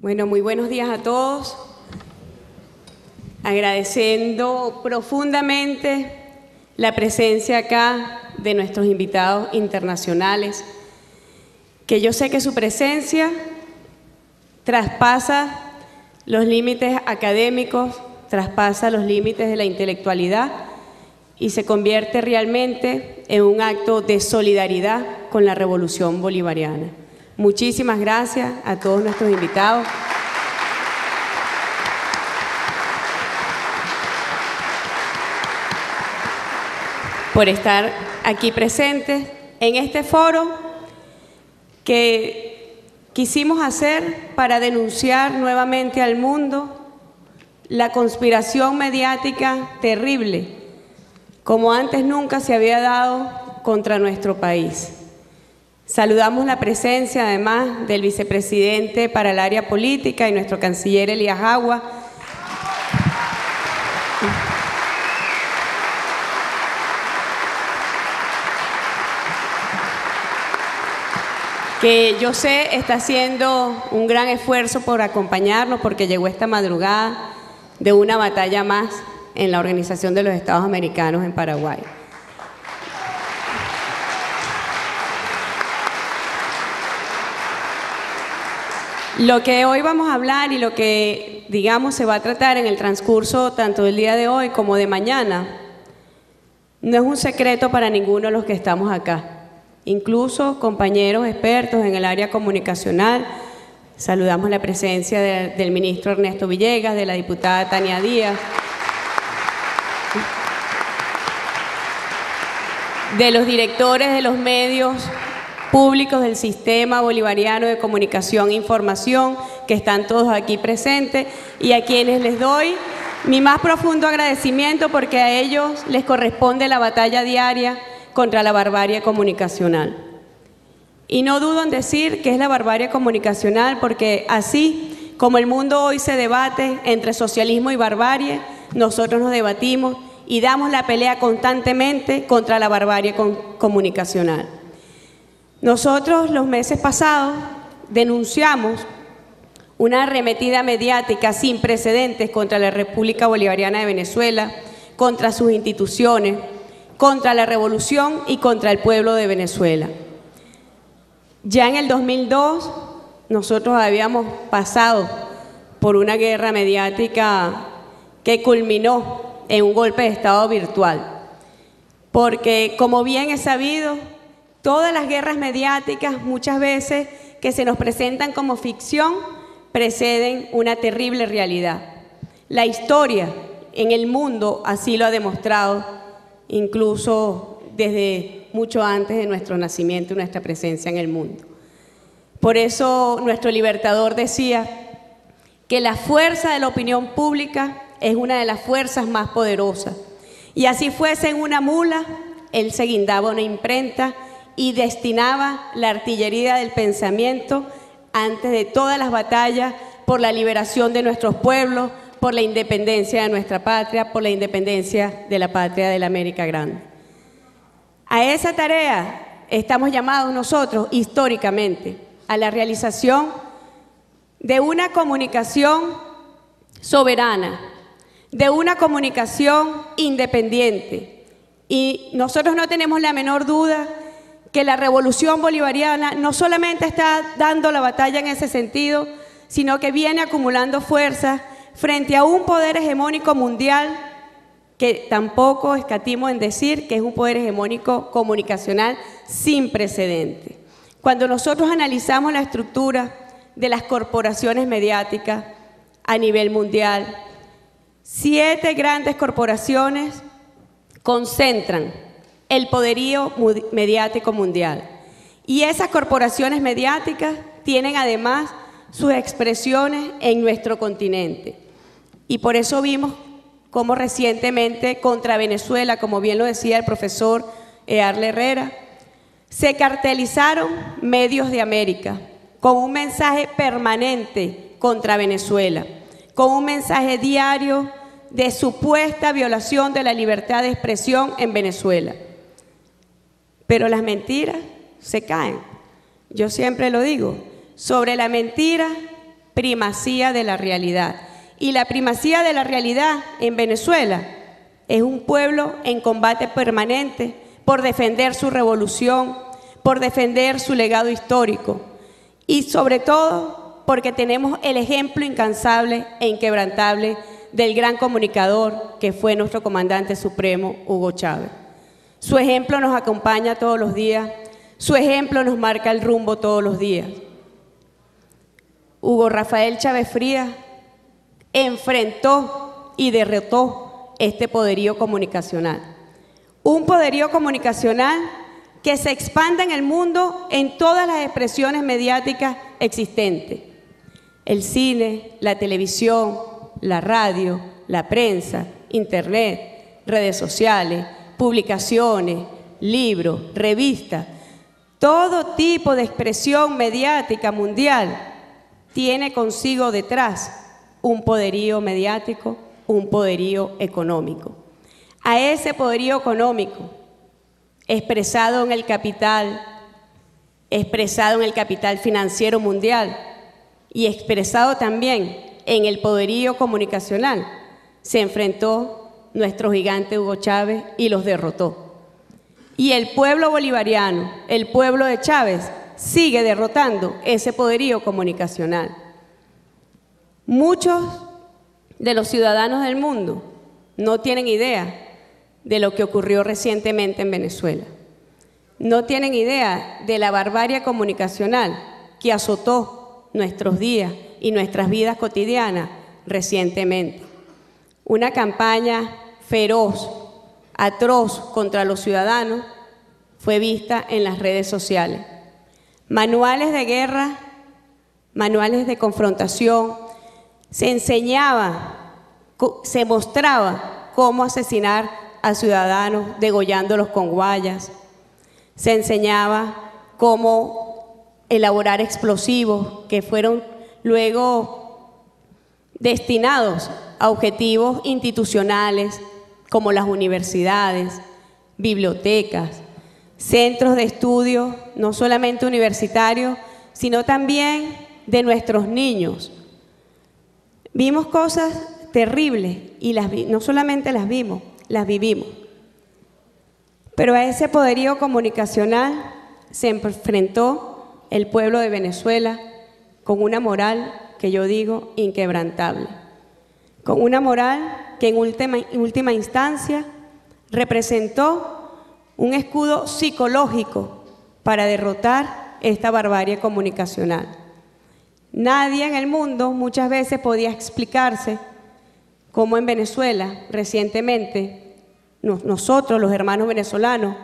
Bueno, muy buenos días a todos. Agradeciendo profundamente la presencia acá de nuestros invitados internacionales, que yo sé que su presencia traspasa los límites académicos, traspasa los límites de la intelectualidad y se convierte realmente en un acto de solidaridad con la revolución bolivariana. Muchísimas gracias a todos nuestros invitados. Por estar aquí presentes en este foro que quisimos hacer para denunciar nuevamente al mundo la conspiración mediática terrible, como antes nunca se había dado contra nuestro país. Saludamos la presencia, además, del vicepresidente para el área política y nuestro canciller Elías Agua, que yo sé está haciendo un gran esfuerzo por acompañarnos porque llegó esta madrugada de una batalla más en la Organización de los Estados Americanos en Paraguay. Lo que hoy vamos a hablar y lo que, digamos, se va a tratar en el transcurso tanto del día de hoy como de mañana, no es un secreto para ninguno de los que estamos acá. Incluso compañeros expertos en el área comunicacional, saludamos la presencia del ministro Ernesto Villegas, de la diputada Tania Díaz, de los directores de los medios públicos del Sistema Bolivariano de Comunicación e Información, que están todos aquí presentes, y a quienes les doy mi más profundo agradecimiento porque a ellos les corresponde la batalla diaria contra la barbarie comunicacional. Y no dudo en decir que es la barbarie comunicacional porque así como el mundo hoy se debate entre socialismo y barbarie, nosotros nos debatimos y damos la pelea constantemente contra la barbarie comunicacional. Nosotros los meses pasados denunciamos una arremetida mediática sin precedentes contra la República Bolivariana de Venezuela, contra sus instituciones, contra la revolución y contra el pueblo de Venezuela. Ya en el 2002 nosotros habíamos pasado por una guerra mediática que culminó en un golpe de Estado virtual, porque como bien es sabido, todas las guerras mediáticas muchas veces que se nos presentan como ficción preceden una terrible realidad. La historia en el mundo así lo ha demostrado, incluso desde mucho antes de nuestro nacimiento y nuestra presencia en el mundo. Por eso nuestro libertador decía que la fuerza de la opinión pública es una de las fuerzas más poderosas. Y así fuese en una mula, él se guindaba una imprenta y destinaba la artillería del pensamiento antes de todas las batallas por la liberación de nuestros pueblos, por la independencia de nuestra patria, por la independencia de la patria de la América Grande. A esa tarea estamos llamados nosotros históricamente, a la realización de una comunicación soberana, de una comunicación independiente. Y nosotros no tenemos la menor duda que la revolución bolivariana no solamente está dando la batalla en ese sentido, sino que viene acumulando fuerzas frente a un poder hegemónico mundial que tampoco escatimo en decir que es un poder hegemónico comunicacional sin precedente. Cuando nosotros analizamos la estructura de las corporaciones mediáticas a nivel mundial, 7 grandes corporaciones concentran el poderío mediático mundial. Y esas corporaciones mediáticas tienen además sus expresiones en nuestro continente. Y por eso vimos cómo recientemente contra Venezuela, como bien lo decía el profesor Earle Herrera, se cartelizaron medios de América con un mensaje permanente contra Venezuela, con un mensaje diario de supuesta violación de la libertad de expresión en Venezuela. Pero las mentiras se caen. Yo siempre lo digo, sobre la mentira primacía de la realidad. Y la primacía de la realidad en Venezuela es un pueblo en combate permanente por defender su revolución, por defender su legado histórico y sobre todo porque tenemos el ejemplo incansable e inquebrantable del gran comunicador que fue nuestro comandante supremo, Hugo Chávez. Su ejemplo nos acompaña todos los días, su ejemplo nos marca el rumbo todos los días. Hugo Rafael Chávez Frías enfrentó y derrotó este poderío comunicacional. Un poderío comunicacional que se expande en el mundo en todas las expresiones mediáticas existentes. El cine, la televisión, la radio, la prensa, internet, redes sociales, publicaciones, libros, revistas, todo tipo de expresión mediática mundial tiene consigo detrás un poderío mediático, un poderío económico. A ese poderío económico, expresado en el capital financiero mundial y expresado también en el poderío comunicacional, se enfrentó nuestro gigante Hugo Chávez y los derrotó. Y el pueblo bolivariano, el pueblo de Chávez, sigue derrotando ese poderío comunicacional. Muchos de los ciudadanos del mundo no tienen idea de lo que ocurrió recientemente en Venezuela. No tienen idea de la barbarie comunicacional que azotó nuestros días y nuestras vidas cotidianas recientemente. Una campaña feroz, atroz contra los ciudadanos fue vista en las redes sociales. Manuales de guerra, manuales de confrontación, se enseñaba, se mostraba cómo asesinar a ciudadanos degollándolos con guayas, se enseñaba cómo elaborar explosivos que fueron luego destinados a objetivos institucionales como las universidades, bibliotecas, centros de estudio, no solamente universitarios, sino también de nuestros niños. Vimos cosas terribles y no solamente las vimos, las vivimos. Pero a ese poderío comunicacional se enfrentó el pueblo de Venezuela con una moral que yo digo inquebrantable, con una moral que en última instancia representó un escudo psicológico para derrotar esta barbarie comunicacional. Nadie en el mundo muchas veces podía explicarse cómo en Venezuela recientemente nosotros, los hermanos venezolanos,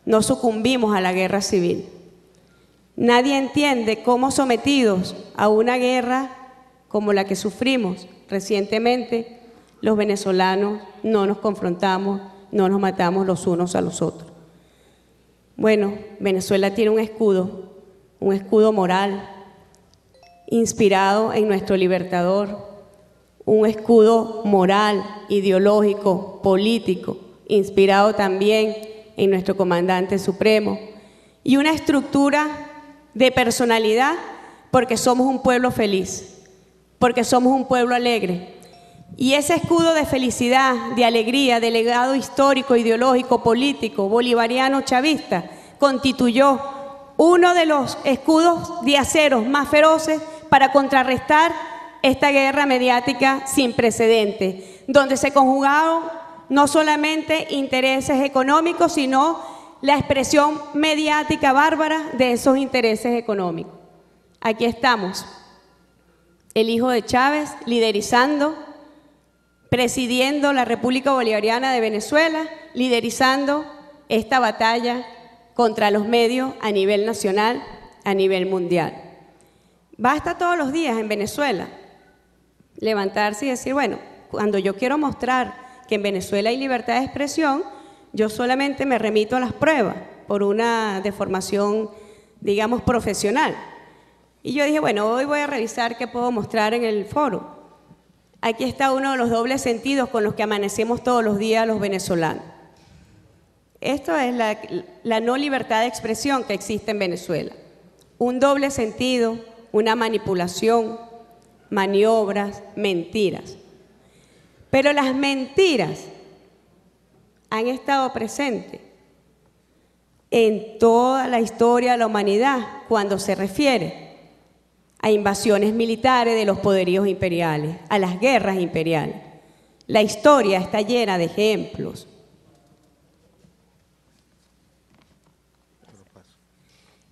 no sucumbimos a la guerra civil. Nadie entiende cómo sometidos a una guerra como la que sufrimos recientemente, los venezolanos no nos confrontamos, no nos matamos los unos a los otros. Bueno, Venezuela tiene un escudo moral, inspirado en nuestro libertador, un escudo moral, ideológico, político, inspirado también en nuestro comandante supremo, y una estructura de personalidad porque somos un pueblo feliz, porque somos un pueblo alegre. Y ese escudo de felicidad, de alegría, de legado histórico, ideológico, político, bolivariano, chavista, constituyó uno de los escudos de acero más feroces para contrarrestar esta guerra mediática sin precedentes, donde se conjugaron no solamente intereses económicos, sino la expresión mediática bárbara de esos intereses económicos. Aquí estamos, el hijo de Chávez liderizando, presidiendo la República Bolivariana de Venezuela, liderizando esta batalla contra los medios a nivel nacional, a nivel mundial. Basta todos los días en Venezuela levantarse y decir, bueno, cuando yo quiero mostrar que en Venezuela hay libertad de expresión, yo solamente me remito a las pruebas por una deformación, digamos, profesional. Y yo dije, bueno, hoy voy a revisar qué puedo mostrar en el foro. Aquí está uno de los dobles sentidos con los que amanecemos todos los días los venezolanos. Esto es la no libertad de expresión que existe en Venezuela. Un doble sentido, una manipulación, maniobras, mentiras. Pero las mentiras han estado presentes en toda la historia de la humanidad cuando se refiere a invasiones militares de los poderíos imperiales, a las guerras imperiales. La historia está llena de ejemplos.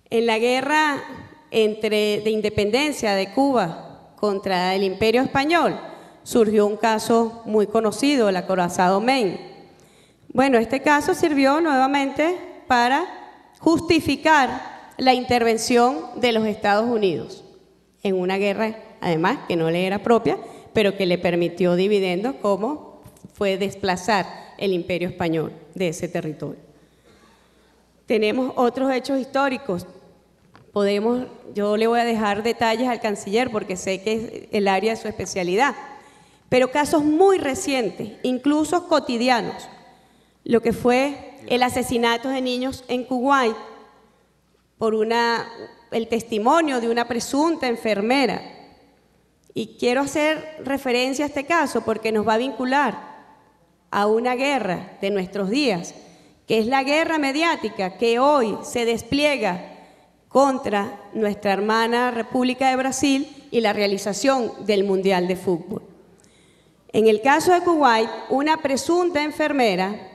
En la guerra de independencia de Cuba contra el Imperio Español surgió un caso muy conocido, el acorazado Maine. Bueno, este caso sirvió nuevamente para justificar la intervención de los Estados Unidos en una guerra, además, que no le era propia, pero que le permitió dividendos, como fue desplazar el Imperio Español de ese territorio. Tenemos otros hechos históricos. Yo le voy a dejar detalles al canciller porque sé que es el área de su especialidad, pero casos muy recientes, incluso cotidianos, lo que fue el asesinato de niños en Kuwait por el testimonio de una presunta enfermera. Y quiero hacer referencia a este caso porque nos va a vincular a una guerra de nuestros días, que es la guerra mediática que hoy se despliega contra nuestra hermana República de Brasil y la realización del Mundial de Fútbol. En el caso de Kuwait, una presunta enfermera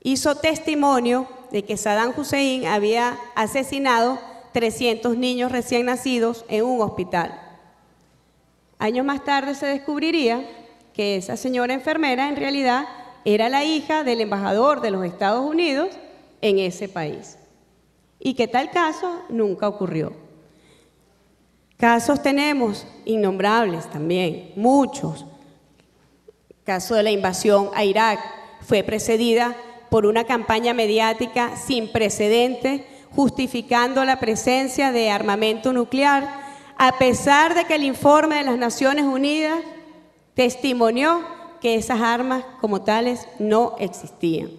hizo testimonio de que Saddam Hussein había asesinado 300 niños recién nacidos en un hospital. Años más tarde se descubriría que esa señora enfermera en realidad era la hija del embajador de los Estados Unidos en ese país. Y que tal caso nunca ocurrió. Casos tenemos innombrables también, muchos. El caso de la invasión a Irak fue precedida por una campaña mediática sin precedentes, justificando la presencia de armamento nuclear, a pesar de que el informe de las Naciones Unidas testimonió que esas armas como tales no existían.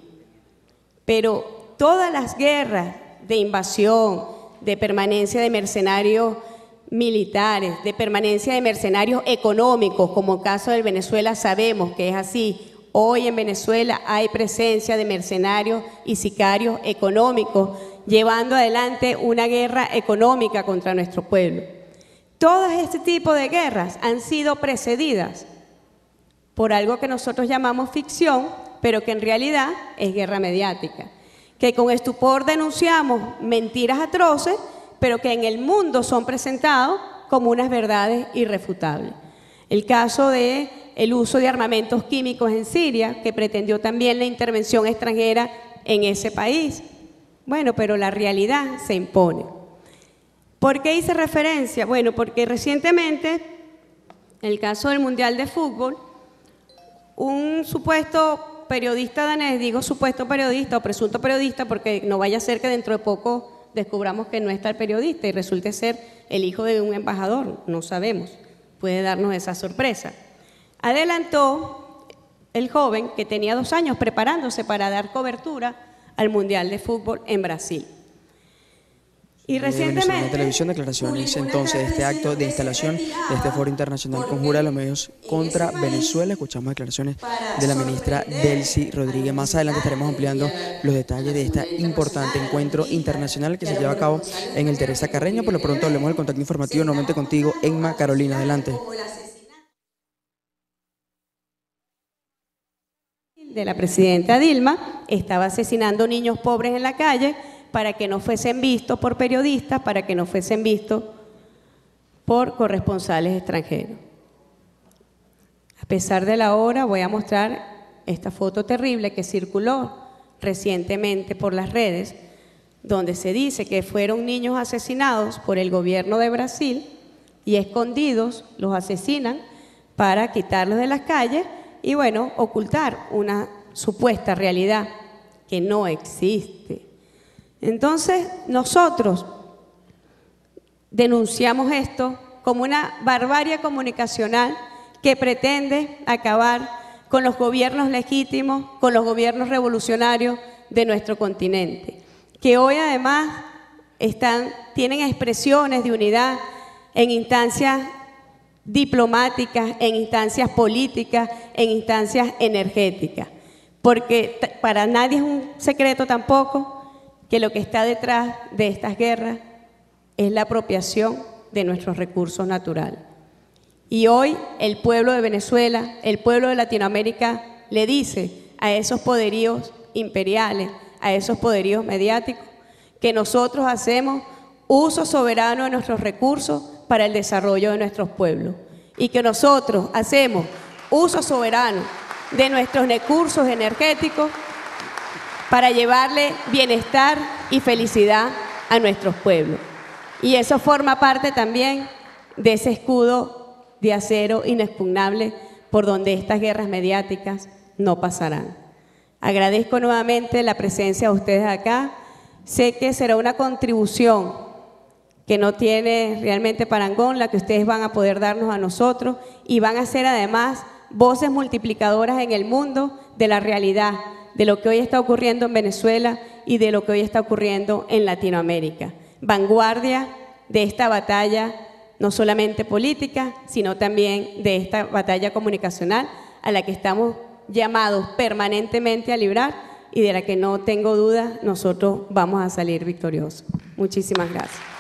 Pero todas las guerras de invasión, de permanencia de mercenarios militares, de permanencia de mercenarios económicos, como el caso de Venezuela sabemos que es así. Hoy en Venezuela hay presencia de mercenarios y sicarios económicos llevando adelante una guerra económica contra nuestro pueblo. Todo este tipo de guerras han sido precedidas por algo que nosotros llamamos ficción, pero que en realidad es guerra mediática, que con estupor denunciamos mentiras atroces, pero que en el mundo son presentados como unas verdades irrefutables. El caso de el uso de armamentos químicos en Siria, que pretendió también la intervención extranjera en ese país. Bueno, pero la realidad se impone. ¿Por qué hice referencia? Bueno, porque recientemente, en el caso del Mundial de Fútbol, un supuesto periodista danés, digo supuesto periodista o presunto periodista porque no vaya a ser que dentro de poco descubramos que no está el periodista y resulte ser el hijo de un embajador, no sabemos, puede darnos esa sorpresa. Adelantó el joven que tenía 2 años preparándose para dar cobertura al Mundial de Fútbol en Brasil. Y recientemente, la televisión, declaraciones entonces de este acto de instalación de este foro internacional conjura a los medios contra Venezuela. Escuchamos declaraciones de la ministra Delcy Rodríguez. Más adelante estaremos ampliando los detalles de este importante encuentro internacional que se lleva a cabo en el Teresa Carreño. Por lo pronto hablemos del contacto informativo nuevamente contigo, Emma Carolina. Adelante. De la presidenta Dilma estaba asesinando niños pobres en la calle para que no fuesen vistos por periodistas, para que no fuesen vistos por corresponsales extranjeros. A pesar de la hora, voy a mostrar esta foto terrible que circuló recientemente por las redes, donde se dice que fueron niños asesinados por el gobierno de Brasil y escondidos los asesinan para quitarlos de las calles y, bueno, ocultar una supuesta realidad que no existe. Entonces, nosotros denunciamos esto como una barbarie comunicacional que pretende acabar con los gobiernos legítimos, con los gobiernos revolucionarios de nuestro continente, que hoy además tienen expresiones de unidad en instancias diplomáticas, en instancias políticas, en instancias energéticas. Porque para nadie es un secreto tampoco que lo que está detrás de estas guerras es la apropiación de nuestros recursos naturales. Y hoy el pueblo de Venezuela, el pueblo de Latinoamérica le dice a esos poderíos imperiales, a esos poderíos mediáticos, que nosotros hacemos uso soberano de nuestros recursos para el desarrollo de nuestros pueblos y que nosotros hacemos uso soberano de nuestros recursos energéticos para llevarle bienestar y felicidad a nuestros pueblos. Y eso forma parte también de ese escudo de acero inexpugnable por donde estas guerras mediáticas no pasarán. Agradezco nuevamente la presencia de ustedes acá. Sé que será una contribución que no tiene realmente parangón la que ustedes van a poder darnos a nosotros y van a ser además voces multiplicadoras en el mundo de la realidad, de lo que hoy está ocurriendo en Venezuela y de lo que hoy está ocurriendo en Latinoamérica. Vanguardia de esta batalla, no solamente política, sino también de esta batalla comunicacional a la que estamos llamados permanentemente a librar y de la que no tengo duda nosotros vamos a salir victoriosos. Muchísimas gracias.